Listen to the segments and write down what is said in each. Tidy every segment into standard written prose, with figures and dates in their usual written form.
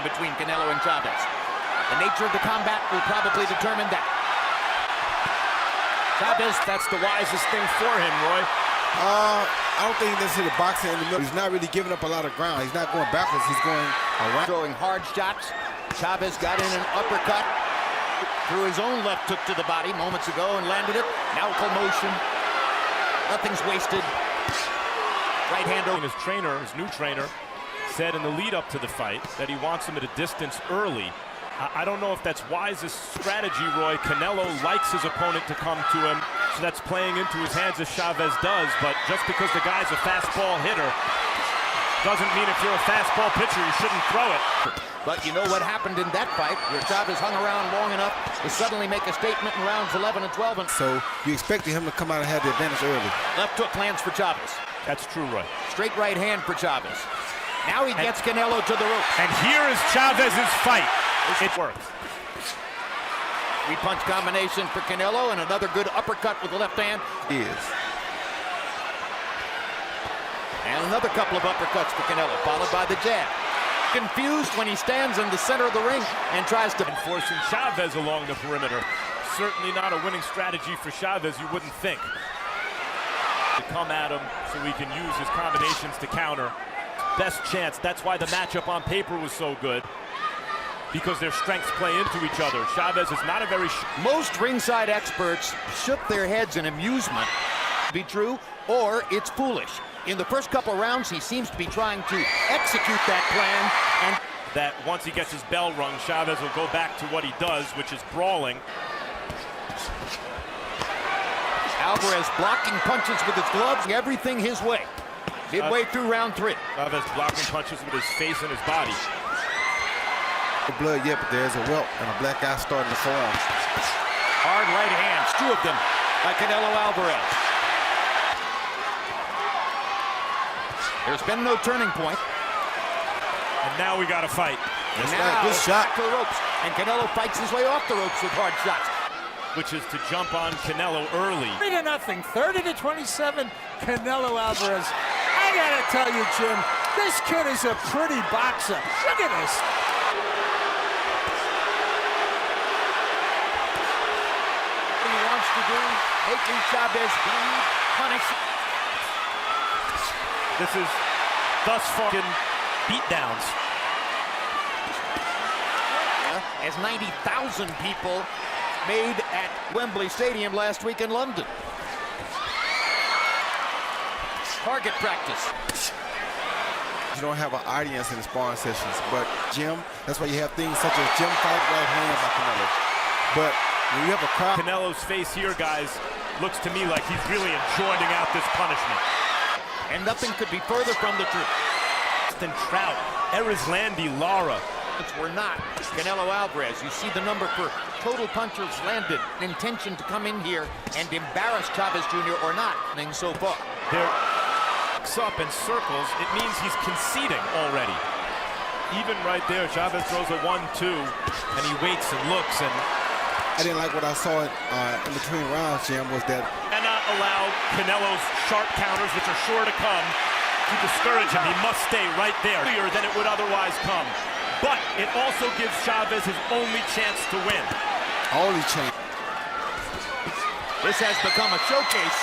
between Canelo and Chavez. The nature of the combat will probably determine that. Chavez, that's the wisest thing for him, Roy. I don't think this is the boxing in the middle. He's not really giving up a lot of ground. He's not going backwards. He's going around. Throwing hard shots. Chavez got in an uppercut. Threw his own left hook to the body moments ago and landed it. Now full motion. Nothing's wasted. Right hand over. His trainer, his new trainer, said in the lead up to the fight that he wants him at a distance early. I don't know if that's wisest strategy, Roy. Canelo likes his opponent to come to him, so that's playing into his hands as Chavez does, but just because the guy's a fastball hitter doesn't mean if you're a fastball pitcher you shouldn't throw it. But you know what happened in that fight, where Chavez hung around long enough to suddenly make a statement in rounds 11 and 12. So you expected him to come out and have the advantage early. Left hook lands for Chavez. That's true, Roy. Straight right hand for Chavez. Now he gets Canelo to the ropes. And here is Chavez's fight. It works. Three-punch combination for Canelo and another good uppercut with the left hand. And another couple of uppercuts for Canelo, followed by the jab. Confused when he stands in the center of the ring and tries to... Forcing Chavez along the perimeter. Certainly not a winning strategy for Chavez, you wouldn't think. To come at him so he can use his combinations to counter. Best chance. That's why the matchup on paper was so good, because their strengths play into each other. Chavez is not a very... Most ringside experts shook their heads in amusement. Be true, or it's foolish. In the first couple rounds, he seems to be trying to execute that plan, and that once he gets his bell rung, Chavez will go back to what he does, which is brawling. Alvarez blocking punches with his gloves, everything his way. Midway through round 3. Chavez blocking punches with his face and his body. The blood yet, but there's a welt and a black eye starting to form. Hard right hands, 2 of them by Canelo Alvarez. There's been no turning point. And now we got to fight. And now good shot to the ropes, and Canelo fights his way off the ropes with hard shots. Which is to jump on Canelo early. 3-0, 30-27, Canelo Alvarez. I gotta tell you, Jim, this kid is a pretty boxer. Look at this. What he wants to do, making Chavez bleed, punish. This is thus far beatdowns. As 90,000 people made at Wembley Stadium last week in London. Target practice. You don't have an audience in the sparring sessions, but Jim, that's why you have things such as Jim fight right hand by Canelo. But when you have a crowd... Canelo's face here, guys, looks to me like he's really enjoying out this punishment. And nothing could be further from the truth. Then Trout, Erizlandi, Lara. Were not Canelo Alvarez. You see the number for total punches landed, an intention to come in here and embarrass Chavez Jr. or not, so far. They're up in circles. It means he's conceding already. Even right there, Chavez throws a 1-2, and he waits and looks. And I didn't like what I saw in between rounds, Jim, was that... Cannot allow Canelo's sharp counters, which are sure to come, to discourage him. He must stay right there, earlier than it would otherwise come. But it also gives Chavez his only chance to win. Only chance. This has become a showcase.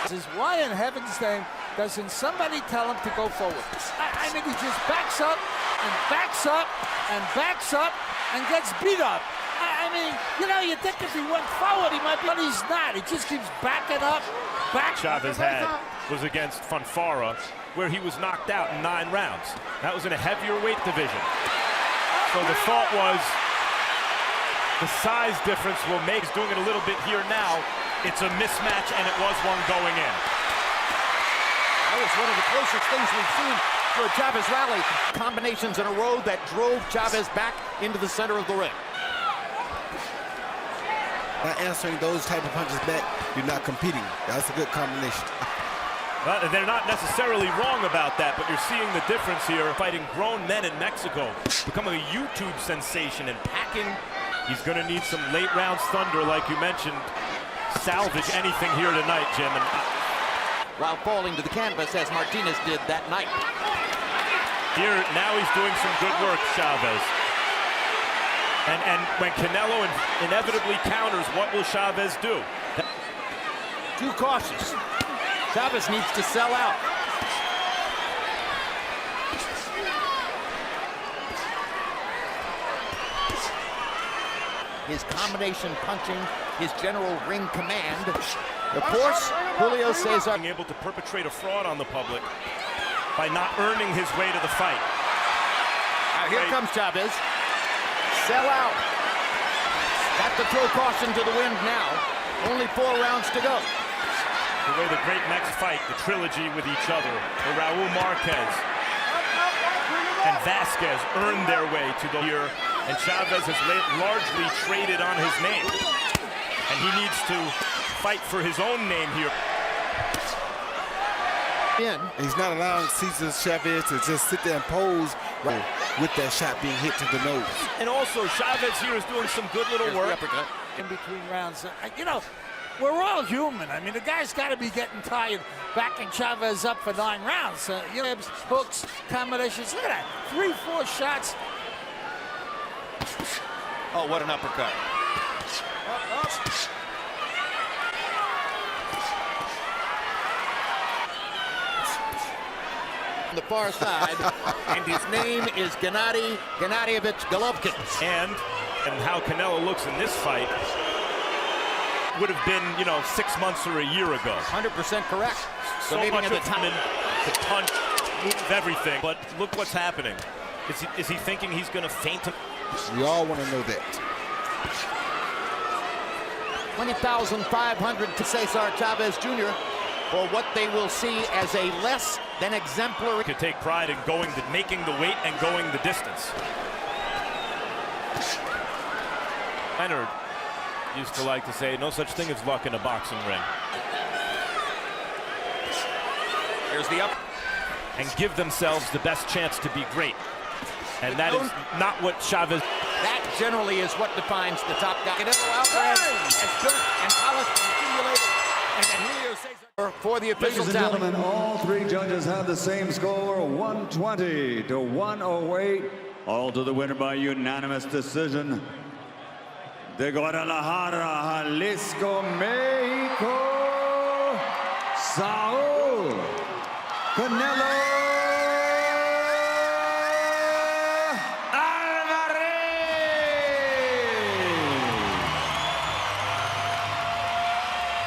This is why in heaven's name doesn't somebody tell him to go forward? I mean, he just backs up and backs up and backs up and gets beat up. I mean, you know, you think if he went forward, he might be, but he's not. He just keeps backing up, Chavez was against Fonfara, where he was knocked out in 9 rounds. That was in a heavier weight division. So the thought was the size difference will make. He's doing it a little bit here now. It's a mismatch, and it was one going in. That was one of the closest things we've seen for a Chavez rally. Combinations in a row that drove Chavez back into the center of the ring. By answering those type of punches back, you're not competing. That's a good combination. They're not necessarily wrong about that, but you're seeing the difference here. Fighting grown men in Mexico, becoming a YouTube sensation and packing. He's going to need some late rounds thunder, like you mentioned. Salvage anything here tonight, Jim. And while falling to the canvas as Martinez did that night. Here, now he's doing some good work, Chavez. And when Canelo inevitably counters, what will Chavez do? Too cautious. Chavez needs to sell out. His combination punching, his general ring command. Of course, Julio Cesar being able to perpetrate a fraud on the public by not earning his way to the fight. Now here comes Chavez. Sell out. Got to throw caution to the wind now. Only 4 rounds to go. The way the great Mex fight, the trilogy with each other, the Raul Marquez and Vasquez earned their way to the year, and Chavez has largely traded on his name. And he needs to fight for his own name here. He's not allowing Cesar Chavez to just sit there and pose with that shot being hit to the nose. And also, Chavez here is doing some good little work. In between rounds. You know, we're all human. I mean, the guy's got to be getting tired backing Chavez up for 9 rounds. You know, hooks, combinations. Look at that. 3, 4 shots. Oh, what an uppercut. On the far side, and his name is Gennadievich Golovkin. And how Canelo looks in this fight would have been, you know, 6 months or a year ago. 100% correct. So much of the time to punch, move everything. But look what's happening. Is he thinking he's going to feint him? We all want to know that. 20,500 to Cesar Chavez Jr. for what they will see as a less than exemplary. Could take pride in making the weight and going the distance. Leonard used to like to say, no such thing as luck in a boxing ring. Here's the up. And give themselves the best chance to be great. And that is not what Chavez... That generally is what defines the top guy. Canelo Alvarez has built and polished and accumulated. And then Julio Cesar for the official Ladies and tally. gentlemen, all 3 judges have the same score, 120 to 108. All to the winner by unanimous decision. De Guadalajara, Jalisco, Mexico, Saul Canelo